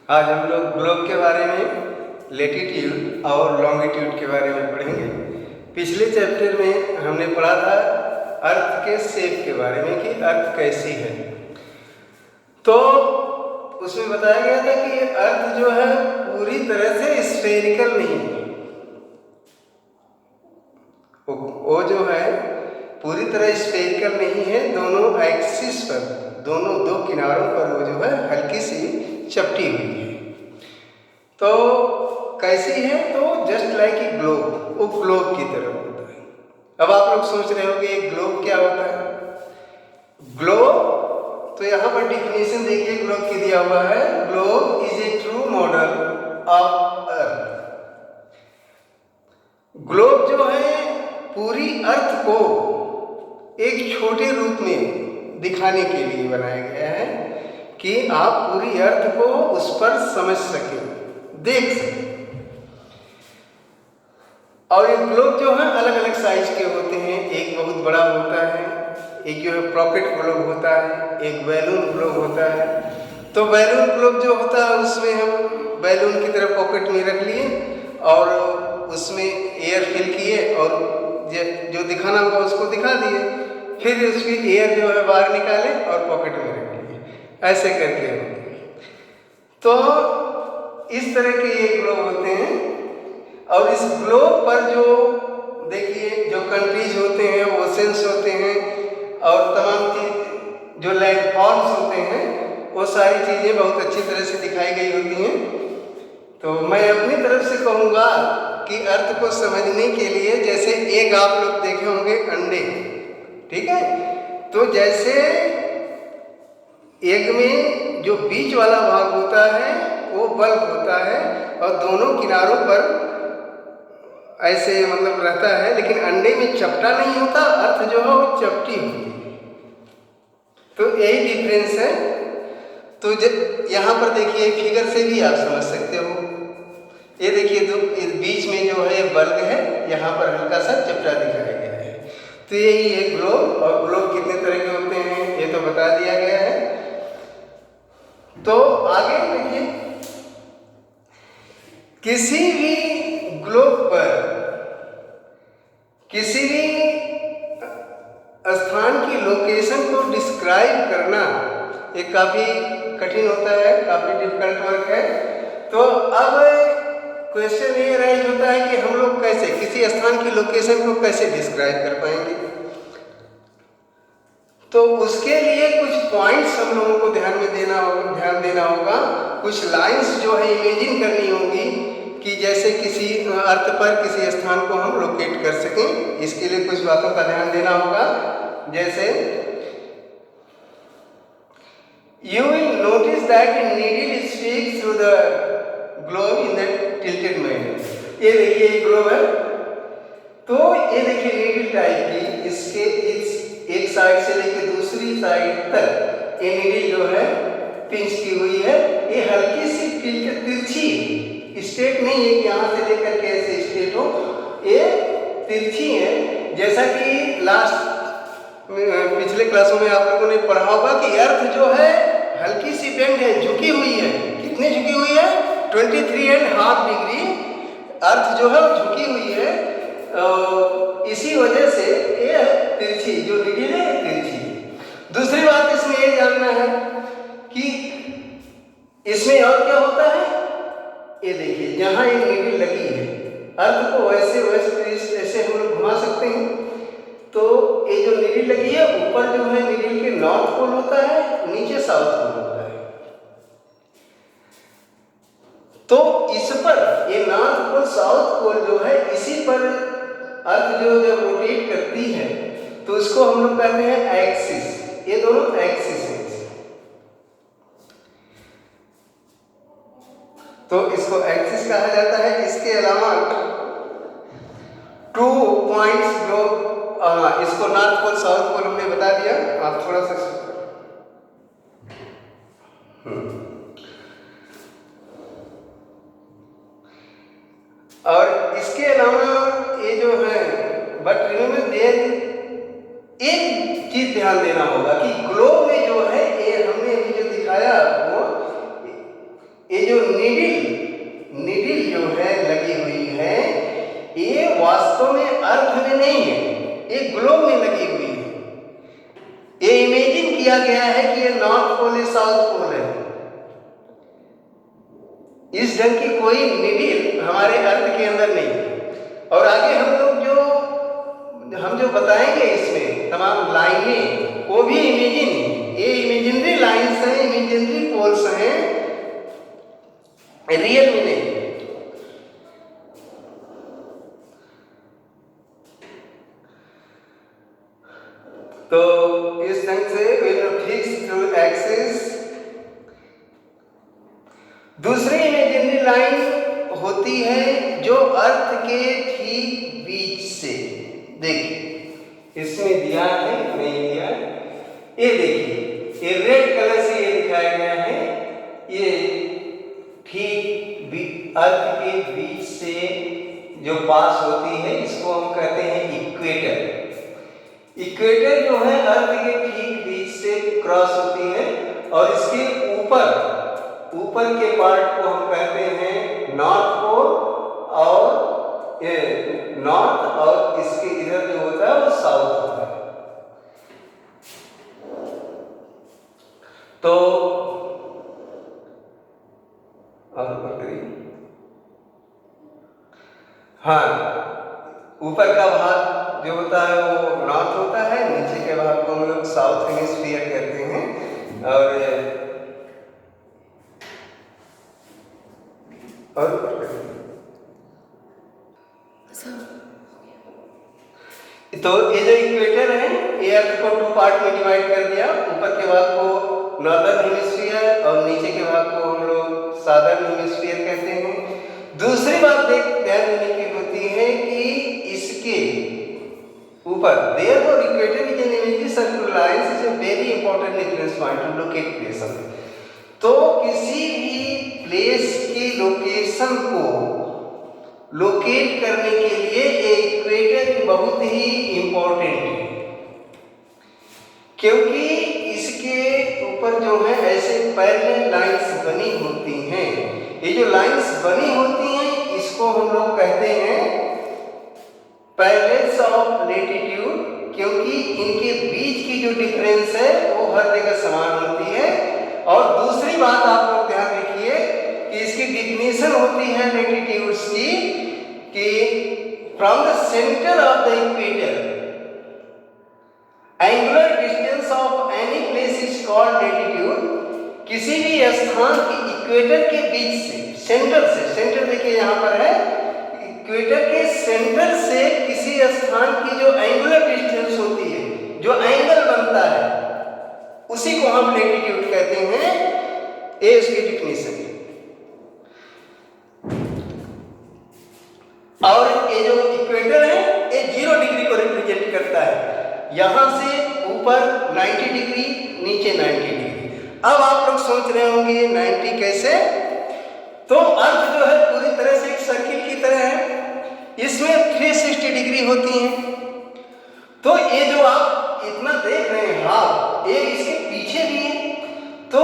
आज हम लोग ग्लोब के बारे में, लेटीट्यूड और लॉन्गिट्यूड के बारे में पढ़ेंगे। पिछले चैप्टर में हमने पढ़ा था अर्थ के शेप के बारे में कि अर्थ कैसी है। तो उसमें बताया गया था कि अर्थ जो है पूरी तरह से स्फेरिकल नहीं है। वो जो है पूरी तरह स्फेरिकल नहीं है। दोनों एक्सिस पर, दोनों दो किनारों पर वो जो है हल्की सी चपटी हुई है। तो कैसी है? तो जस्ट लाइक ए ग्लोब, वो ग्लोब की तरह होता है। अब आप लोग सोच रहे होंगे ग्लोब क्या होता है? ग्लोब, तो यहाँ पर डिफिनेशन देखिए ग्लोब की दिया हुआ है। Globe is a true model of earth. Globe जो है पूरी अर्थ को एक छोटे रूप में दिखाने के लिए बनाया गया है कि आप पूरी अर्थ को उस पर समझ सकें, देख सकें। और ये ग्लोब जो है अलग अलग साइज के होते हैं। एक बहुत बड़ा होता है, एक जो है पॉकेट ग्लोब होता है, एक बैलून ग्लोब होता है। तो बैलून ग्लोब जो होता है उसमें हम बैलून की तरह पॉकेट में रख लिए और उसमें एयर फिल किए और जो दिखाना होगा उसको दिखा दिए, फिर उसकी एयर जो है बाहर निकाले और पॉकेट में रख लिए, ऐसे करके होते हैं। तो इस तरह के ये ग्लोब होते हैं। और इस ग्लोब पर जो देखिए जो कंट्रीज होते हैं, ओशंस होते हैं और तमाम चीज जो लैंडफॉर्म्स होते हैं, वो सारी चीज़ें बहुत अच्छी तरह से दिखाई गई होती हैं। तो मैं अपनी तरफ से कहूँगा कि अर्थ को समझने के लिए, जैसे एक आप लोग देखे होंगे अंडे, ठीक है? तो जैसे एग में जो बीच वाला भाग होता है वो बल्ब होता है और दोनों किनारों पर ऐसे मतलब रहता है, लेकिन अंडे में चपटा नहीं होता, अर्थ जो है वो चपटी होती है। तो यही डिफरेंस है। तो जब यहाँ पर देखिए फिगर से भी आप समझ सकते हो। ये देखिए दो बीच में जो है बल्ब है, यहाँ पर हल्का सा चपटा दिखाया गया है। तो यही है ग्लोब। और ग्लोब कितने तरह के होते हैं ये तो बता दिया गया है। तो आगे देखिए, किसी भी ग्लोब पर किसी भी स्थान की लोकेशन को डिस्क्राइब करना ये काफ़ी कठिन होता है, काफ़ी डिफिकल्ट वर्क है। तो अब क्वेश्चन ये राइज होता है कि हम लोग कैसे किसी स्थान की लोकेशन को कैसे डिस्क्राइब कर पाएंगे? तो उसके लिए कुछ पॉइंट्स हम लोगों को ध्यान देना होगा। कुछ लाइंस जो है इमेजिन करनी होगी कि जैसे किसी अर्थ पर किसी स्थान को हम लोकेट कर सकें। इसके लिए कुछ बातों का ध्यान देना होगा। जैसे you will notice that a needle speaks through the globe in the tilted manner। ये देखिए ग्लोब है, तो ये देखिए नीडल टाइप की, इसके एक साइड से लेकर दूसरी साइड तक ये नीडल जो है पिंच की हुई है। ये हल्की सी टिल्ट तिरछी, स्ट्रेट नहीं है कि यहाँ से लेकर के ऐसे स्ट्रेट हो, ये तिरछी है। जैसा कि लास्ट पिछले क्लासों में आप लोगों ने पढ़ा होगा कि अर्थ जो है हल्की सी बेंड है, झुकी हुई है। कितनी झुकी हुई है? 23.5 डिग्री अर्थ जो है वो झुकी हुई है। इसी वजह से ये तिरछी जो नीडल है तिरछी। दूसरी बात इसमें ये जानना है कि इसमें और क्या होता है। ये देखिए जहाँ ये नीडल लगी है, अर्थ को वैसे ऐसे हम लोग घुमा सकते हैं। तो ये जो नीडल लगी है ऊपर जो है नीडल के नॉर्थ पोल होता है, नीचे साउथ पोल होता है। तो इस पर ये नॉर्थ पोल साउथ पोल जो है, इसी पर अर्थ जो जब रोटेट करती है तो उसको हम लोग कहते हैं एक्सिस। ये दोनों एक्सिस है। तो इसको एक्सिस कहा जाता है। इसके अलावा 2 पॉइंट्स जो इसको नॉर्थ पोल साउथ पोल हमने बता दिया। आप थोड़ा सा और इसके अलावा ये जो है, बट रिमेंबर देयर एक चीज ध्यान देना होगा कि ग्लोब में जो है ये हमने अभी जो दिखाया वो ये जो नीडल जो है लगी हुई है, ये वास्तव में अर्थ में नहीं है, ये ग्लोब में लगी हुई है। ये इमेजिन किया गया है कि ये नॉर्थ पोल है, साउथ पोल है। इस ढंग की कोई नीडल हमारे अर्थ के अंदर नहीं है। और आगे हम जो बताएंगे इसमें तमाम लाइनें, वो भी इमेजिन है। ये इमेजिनरी लाइन्स हैं, इमेजिनरी पोल्स हैं, रियल में नहीं। तो इस ढंग से फिक्स थ्रू एक्सिस। दूसरी इमेजिनरी लाइन होती है जो अर्थ के ठीक बीच से, देखिए इसमें दिया है, नहीं दिया, ये देखिए ये रेड कलर से ये दिखाया गया है, ये ठीक अर्थ के बीच से जो पास होती है इसको हम कहते हैं इक्वेटर। इक्वेटर जो है अर्थ के ठीक बीच से क्रॉस होती है और इसके ऊपर के पार्ट को हम कहते हैं नॉर्थ पोल, और ये नॉर्थ, और इसके इधर जो होता है वो साउथ होता है। तो हाँ, ऊपर का भाग जो होता है वो नॉर्थ होता है, नीचे के भाग को हम लोग साउथ हेमिस्फीयर कहते हैं। और तो ये जो इक्वेटर है, ये अर्थ को 2 पार्ट में डिवाइड कर दिया। ऊपर के भाग को नॉर्दर्न हेमिस्फीयर और नीचे के भाग को हम लोग सादर्न हेमिस्फीयर कहते हैं। दूसरी बात ध्यान देने की होती है कि इसके ऊपर therefore equator is an imaginary circular line is a very important reference point two locate place of it. तो किसी भी प्लेस की लोकेशन को लोकेट करने के लिए इक्वेटर बहुत ही इंपॉर्टेंट है, क्योंकि इसके ऊपर जो है ऐसे पैरेलल लाइंस बनी होती हैं। ये जो लाइंस बनी होती हैं इसको हम लोग कहते हैं पैरेलल्स ऑफ लैटिट्यूड, क्योंकि इनके बीच की जो डिफरेंस है वो हर जगह समान होती है। और दूसरी बात आप लोग ध्यान रखिए कि इसकी डिफिनेशन होती है लैटिट्यूड्स की कि from the centre of the equator angular distance of any place is called latitude. किसी भी स्थान की इक्वेटर के बीच से, सेंटर देखिए यहाँ पर है, इक्वेटर के सेंटर से किसी स्थान की जो एंगुलर डिस्टेंस होती है, जो एंगल बनता है, उसी को हम लैटिट्यूड कहते हैं। ये इसकी डिफिनेशन है। और ये जो इक्वेटर है ये 0 डिग्री को रिप्रेजेंट करता है। यहां से ऊपर 90 डिग्री, नीचे 90 डिग्री। अब आप लोग सोच रहे होंगे 90 कैसे? तो अर्थ जो है पूरी तरह से एक सर्किल की तरह है, इसमें 360 डिग्री होती है। तो ये जो आप इतना देख रहे हैं हाफ, ये इसके पीछे भी है, तो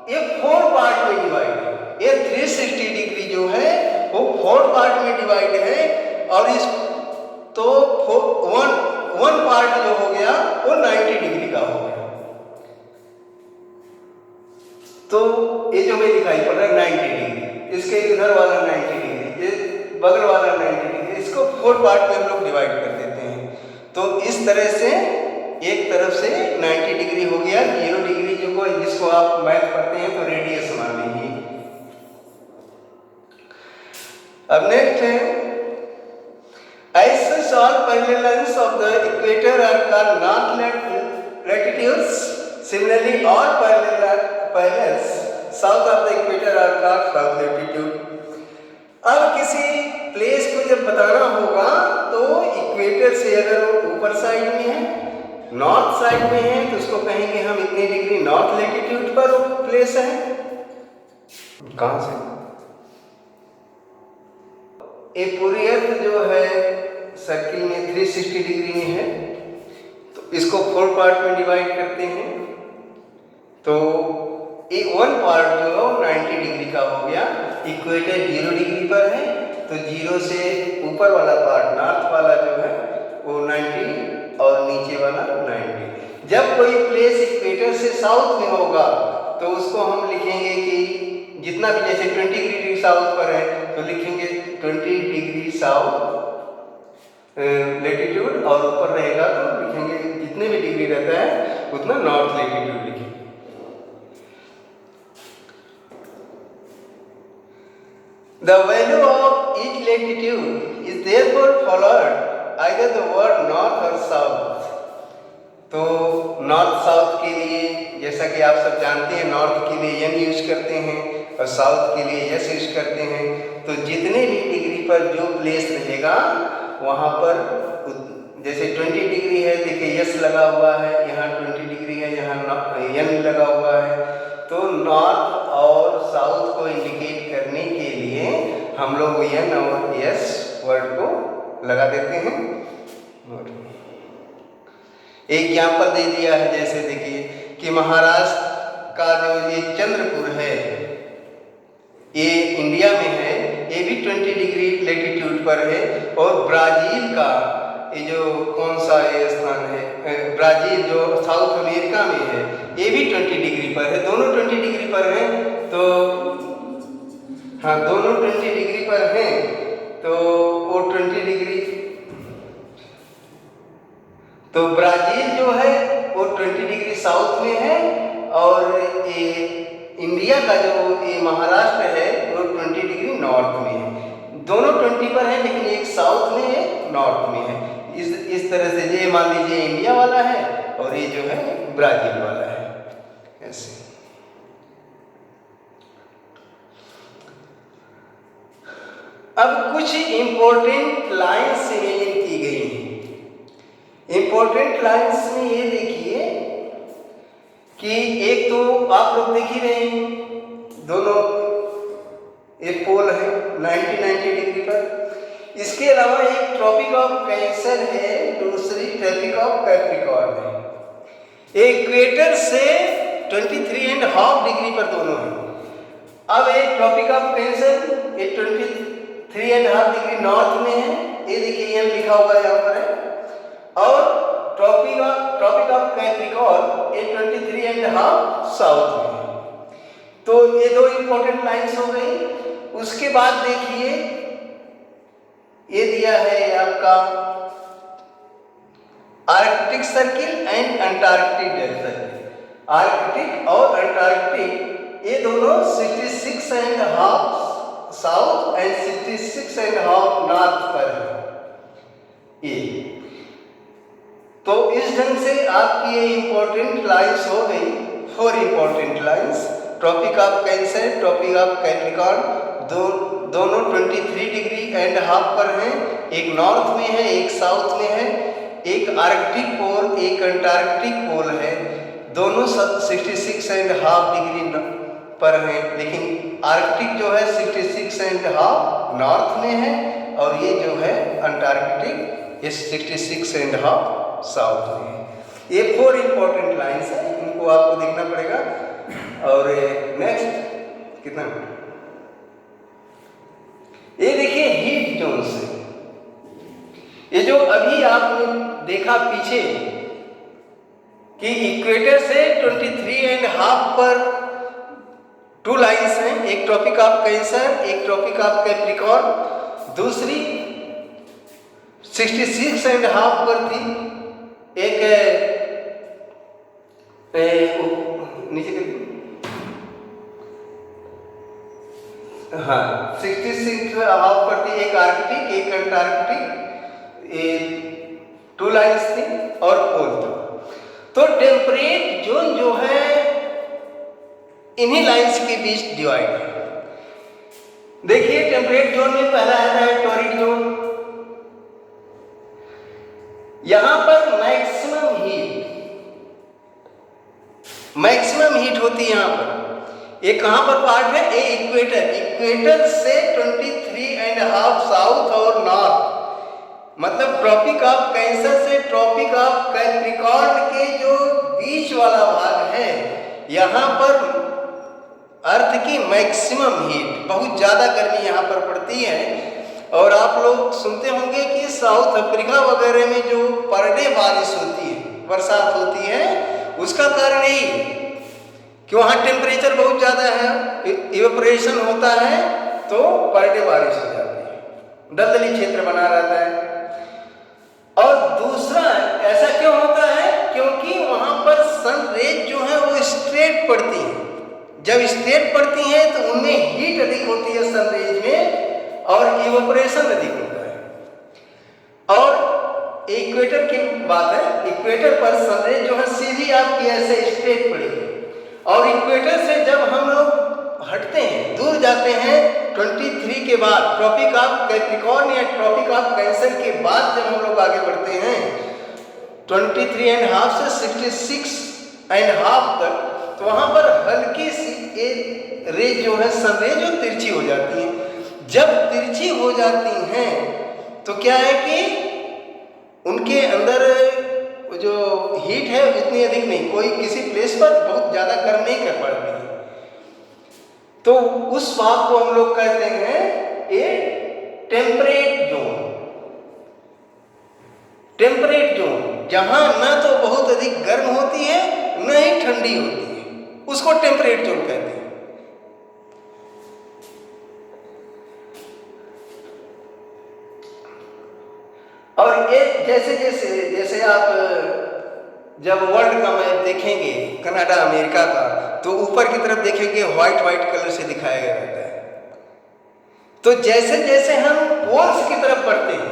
ये 4 पार्ट में डिवाइड है। ये 360 डिग्री जो है वो 4 पार्ट में डिवाइड है, और इस तो वन पार्ट जो हो गया वो 90 डिग्री का हो गया। तो ये जो मैं दिखाई पड़ रहा है 90 डिग्री, इसके इधर वाला 90 डिग्री, ये बगल वाला 90 डिग्री, इसको 4 पार्ट में हम लोग डिवाइड कर देते हैं। तो इस तरह से एक तरफ से 90 डिग्री हो गया, 0 डिग्री जिसको आप मैथ पढ़ते हैं तो रेडियस मान लीजिए। अब नेक्स्ट है ऐसे all parallels of the equator are called north latitudes. Similarly all parallels south of the equator are called south latitude. अब किसी प्लेस को जब बताना होगा तो इक्वेटर से अगर वो ऊपर साइड में है, नॉर्थ साइड में है, तो उसको कहेंगे हम इतने डिग्री नॉर्थ लैटिट्यूड पर प्लेस है। कहां से? ये पूरी अर्थ जो है सर्किल में 360 डिग्री में है, तो इसको 4 पार्ट में डिवाइड करते हैं। तो वन पार्ट जो है 90 डिग्री का हो गया, इक्वेटर 0 डिग्री पर है, तो 0 से ऊपर वाला पार्ट नॉर्थ वाला जो है वो 90 और नीचे वाला 90। जब कोई प्लेस इक्वेटर से साउथ में होगा तो उसको हम लिखेंगे कि जितना भी, जैसे 20 डिग्री साउथ पर है तो लिखेंगे 20 डिग्री साउथ लेटीट्यूड, और ऊपर रहेगा तो लिखेंगे जितने भी डिग्री रहता है उतना नॉर्थ लेटीट्यूड लिखेंगे। The value of each latitude is therefore followed either the word north or south। तो नॉर्थ साउथ के लिए जैसा कि आप सब जानते हैं, नॉर्थ के लिए एन यूज करते हैं और साउथ के लिए एस यूज करते हैं। तो जितने भी डिग्री पर जो प्लेस रहेगा वहाँ पर, जैसे 20 डिग्री है, देखिए यस लगा हुआ है, यहाँ 20 डिग्री है, यहाँ एन लगा हुआ है। तो नॉर्थ और साउथ को इंडिकेट करने के लिए हम लोग एन और एस वर्ड को लगा देते हैं। एक एग्जाम्पल दे दिया है, जैसे देखिए कि महाराष्ट्र का जो ये चंद्रपुर है ये इंडिया में है, ये भी 20 डिग्री लेटीट्यूड पर है। और ब्राज़ील का ये जो कौन सा ये स्थान है, ब्राज़ील जो साउथ अमेरिका में है, ये भी 20 डिग्री पर है। दोनों 20 डिग्री पर हैं, तो हाँ दोनों 20 डिग्री पर हैं, तो वो 20 डिग्री, तो ब्राज़ील जो है वो 20 डिग्री साउथ में है, और ये इंडिया का जो ये महाराष्ट्र है वो 20 डिग्री नॉर्थ में है। दोनों 20 पर है, लेकिन एक साउथ में है, नॉर्थ में है। इस तरह से ये मान लीजिए इंडिया वाला है और ये जो है ब्राज़ील वाला है, ऐसे। अब कुछ इंपॉर्टेंट लाइन्स इमेजिन की गई हैं। इंपॉर्टेंट लाइन्स में ये देखिए कि एक तो आप लोग देख ही रहे हैं, दोनों एक पोल है 90 डिग्री पर। इसके अलावा एक ट्रॉपिक ऑफ कैंसर है, दूसरी ट्रॉपिक ऑफ कैप्रिकॉर्न है। इक्वेटर से 23.5 डिग्री पर दोनों है। अब एक ट्रॉपिक ऑफ कैंसर ये 23.5 डिग्री नॉर्थ में है, ये देखिए यहाँ लिखा हुआ है, यहाँ पर है। और ट्रॉपिक ऑफ कैप्रिकॉर्न ये 23.5 साउथ में है। तो ये दो इंपॉर्टेंट लाइंस हो गई। उसके बाद देखिए ये दिया है आपका Arctic circle and Antarctic circle. Arctic और अंटार्कटिक ये दोनों 66.5 साउथ एंड 66.5 नॉर्थ पर है ये। तो इस ढंग से आपकी ये इंपॉर्टेंट लाइंस हो गई, 4 important lines. Tropic of cancer, tropic of capricorn दोनों 23 डिग्री एंड हाफ पर हैं, एक नॉर्थ में है, एक साउथ में है। एक आर्कटिक पोल, एक अंटार्कटिक पोल है, दोनों 66.5 डिग्री पर हैं, लेकिन आर्कटिक जो है 66.5 नॉर्थ में है, और ये जो है अंटार्कटिक ये 66.5 साउथ में है। ये 4 इंपॉर्टेंट लाइंस है, इनको आपको देखना पड़ेगा। और नेक्स्ट कितना, ये देखिए हीट जोन्स, ये जो अभी आपने देखा पीछे कि इक्वेटर से 23.5 पर 2 लाइंस हैं, एक ट्रॉपिक ऑफ कैंसर, एक ट्रॉपिक ऑफ कैप्रिकॉर्न, दूसरी 66.5 पर थी, एक नीचे हाँ 66.5 पर थी, एक आर्कटिक एक अंटार्कटिक, ये 2 लाइंस थी और पोल था। तो टेम्परेट जोन जो है इन्हीं लाइंस के बीच डिवाइड है। देखिए टेम्परेट जोन में पहला आता है टॉरिड जोन। यहां पर मैक्सिमम हीट होती है। यहां पर ये कहां पर पार्ट है, ये इक्वेटर से 23.5 साउथ और नॉर्थ, मतलब ट्रॉपिक ऑफ कैंसर से ट्रॉपिक ऑफ कैप्रिकॉर्न के जो बीच वाला भाग है, यहाँ पर अर्थ की मैक्सिमम हीट, बहुत ज़्यादा गर्मी यहाँ पर पड़ती है। और आप लोग सुनते होंगे कि साउथ अफ्रीका वगैरह में जो पर डे बारिश होती है, बरसात होती है, उसका कारण यही है कि वहाँ टेम्परेचर बहुत ज़्यादा है, इवेपोरेशन होता है, तो पर डे बारिश हो जाती है, दलदली क्षेत्र बना रहता है। और दूसरा ऐसा क्यों होता है? क्योंकि वहाँ पर सन रेज जो है वो स्ट्रेट पड़ती है। जब स्ट्रेट पड़ती है तो उनमें हीट अधिक होती है सन रेज में, और इवेपोरेशन अधिक होता है। और इक्वेटर की बात है, इक्वेटर पर सन रेज जो है सीधी आपकी ऐसे स्ट्रेट पड़ेगी, और इक्वेटर से जब हम लोग हटते हैं, दूर जाते हैं 23 के बाद, ट्रॉपिक ऑफ कैप्रिकॉर्न या ट्रॉपिक ऑफ कैंसर के बाद जब हम लोग आगे बढ़ते हैं 23.5 से 66.5 तक, तो वहाँ पर हल्की सी एक रेज जो है सन रेज जो तिरछी हो जाती है। जब तिरछी हो जाती हैं तो क्या है कि उनके अंदर जो हीट है उतनी अधिक नहीं, कोई किसी प्लेस पर बहुत ज़्यादा गर्म नहीं कर पाती है, तो उस भाग को हम लोग कहते हैं ए टेम्परेट जोन। टेम्परेट जोन जहां न तो बहुत अधिक गर्म होती है न ही ठंडी होती है, उसको टेम्परेट जोन कहते हैं। और ये जैसे आप जब वर्ल्ड का मैप देखेंगे, कनाडा अमेरिका का, तो ऊपर की तरफ देखेंगे व्हाइट कलर से दिखाया गया रहता है। तो जैसे जैसे हम पोल्स की तरफ बढ़ते हैं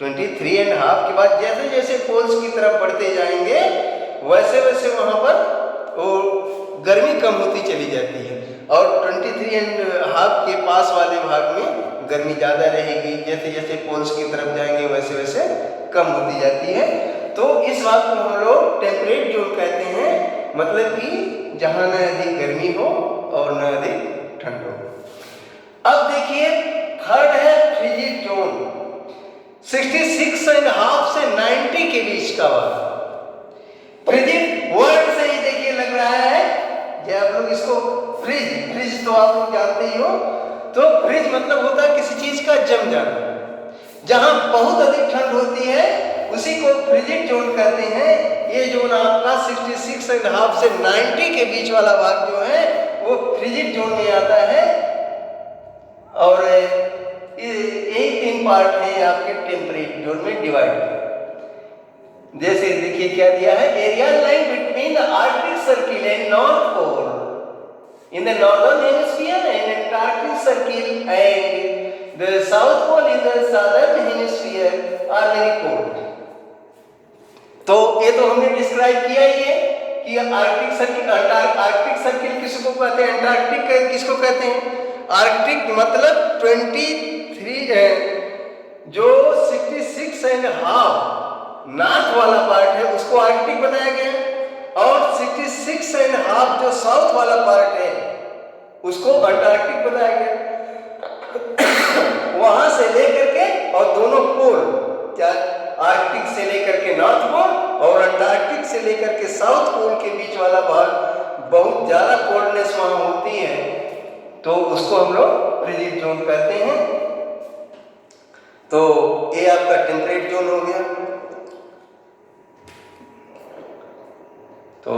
23.5 के बाद, जैसे जैसे पोल्स की तरफ बढ़ते जाएंगे वैसे वैसे वहाँ पर वो गर्मी कम होती चली जाती है, और 23.5 के पास वाले भाग में गर्मी ज़्यादा रहेगी। जैसे जैसे पोल्स की तरफ जाएंगे वैसे वैसे कम होती जाती है। तो इस बात को हम लोग टेम्परेट जोन कहते हैं, मतलब कि जहाँ न अधिक गर्मी हो और न अधिक ठंड हो। अब देखिए थर्ड है फ्रिजिड जोन, 66.5 से 90 के बीच का वाला। फ्रिजिड वर्ड से ही देखिए लग रहा है, जब आप लोग इसको फ्रिज तो आप लोग जानते ही हो, तो फ्रिज मतलब होता है किसी चीज का जम जाना। जहां बहुत अधिक ठंड होती है उसी को फ्रिजिड जोन कहते हैं। ये जोन आपका 66.5 से 90 के बीच वाला भाग जो है वो फ्रिजिड जोन में आता है। और यही 3 पार्ट है आपके टेम्परेट जोन में डिवाइड। जैसे देखिए क्या दिया है, area line between the arctic circle and north pole in the northern hemisphere and Antarctic circle and the south pole in the southern hemisphere are very cold। तो ये तो हमने डिस्क्राइब किया ही है कि आर्कटिक सर्किल किसको कहते हैं, अंटार्कटिक किसको कहते हैं। आर्कटिक मतलब 23 जो 66.5 नॉर्थ वाला पार्ट है उसको आर्कटिक बताया गया, और 66.5 जो साउथ वाला पार्ट है उसको अंटार्कटिक बताया गया। वहां से लेकर के और दोनों पोल, क्या आर्कटिक से लेकर के नॉर्थ पोल और अंटार्कटिक से लेकर के साउथ पोल के बीच वाला भाग बहुत ज्यादा कोल्डनेस वहां होती है, तो उसको हम लोग फ्रिजिड जोन कहते हैं। तो ये आपका टेम्परेट जोन हो गया। तो